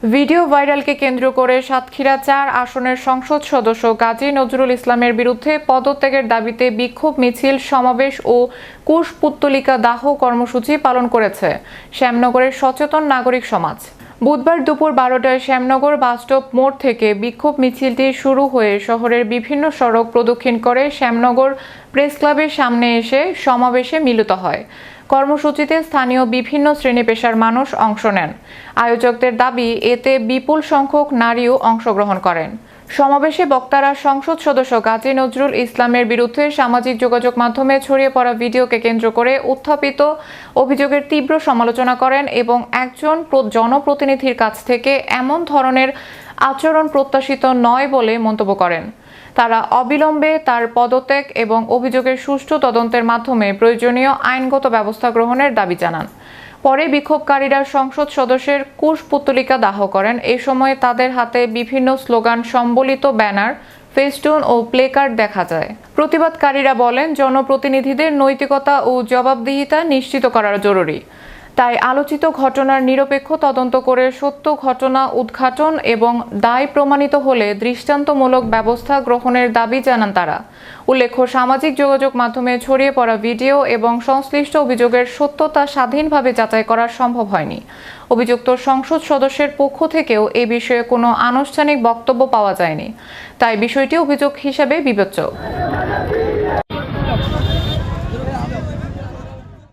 Video ভাইরালকে কেন্দ্র করে সাতক্ষীরা ৪ আসনের সংসদ সদস্য গাজী নজরুল ইসলামের বিরুদ্ধে পদত্যাগের দাবিতে বিক্ষোভ মিছিল, সমাবেশ ও কুশপুত্তলিকা দাহ কর্মসূচি পালন করেছে শ্যামনগরের সচেতন নাগরিক সমাজ। বুধবার দুপুর ১২টায় শ্যামনগর বাসস্টপ মোড় থেকে বিক্ষোভ মিছিলটি শুরু হয়ে শহরের বিভিন্ন সড়ক প্রদক্ষিণ করে শ্যামনগর প্রেস ক্লাবের সামনে এসে সমাবেশে মিলিত হয়। কর্মসূচিতে স্থানীয় বিভিন্ন শ্রেণী পেশার মানুষ অংশ নেন। আয়োজকদের দাবি, এতে বিপুল সংখ্যক নারীও অংশগ্রহণ করেন। সমাবেশে বক্তারা সংসদ সদস্য গাজী নজরুল ইসলামের বিরুদ্ধে সামাজিক যোগাযোগ মাধ্যমে ছড়িয়ে পড়া ভিডিওকে কেন্দ্র করে উত্থাপিত অভিযোগের তীব্র সমালোচনা করেন এবং একজন জনপ্রতিনিধির কাছ থেকে এমন ধরনের আচরণ প্রত্যাশিত নয় বলে মন্তব্য করেন। তারা অবিলম্বে তার পদত্যাগ এবং অভিযোগের সুষ্ঠু তদন্তের মাধ্যমে প্রয়োজনীয় আইনগত ব্যবস্থা গ্রহণের দাবি জানান। পরে বিক্ষোভকারীরা সংসদ সদস্যের কুশপুত্তলিকা দাহ করেন। এ সময় তাদের হাতে বিভিন্ন স্লোগান সম্বলিত ব্যানার, ফেস্টুন ও প্লেকার্ড দেখা যায়। প্রতিবাদকারীরা বলেন, জনপ্রতিনিধিদের নৈতিকতা ও জবাবদিহিতা নিশ্চিত করা জরুরি। তাই আলোচিত ঘটনার নিরপেক্ষ তদন্ত করে সত্য ঘটনা উদ্ঘাটন এবং দায় প্রমাণিত হলে দৃষ্টান্তমূলক ব্যবস্থা গ্রহণের দাবি জানান তারা। উল্লেখ্য, সামাজিক যোগাযোগ মাধ্যমে ছড়িয়ে পড়া ভিডিও এবং সংশ্লিষ্ট অভিযোগের সত্যতা স্বাধীনভাবে যাচাই করা সম্ভব হয়নি। অভিযুক্ত সংসদ সদস্যের পক্ষ থেকেও এ বিষয়ে কোনো আনুষ্ঠানিক বক্তব্য পাওয়া যায়নি। তাই বিষয়টি অভিযোগ হিসেবে বিবেচ্য।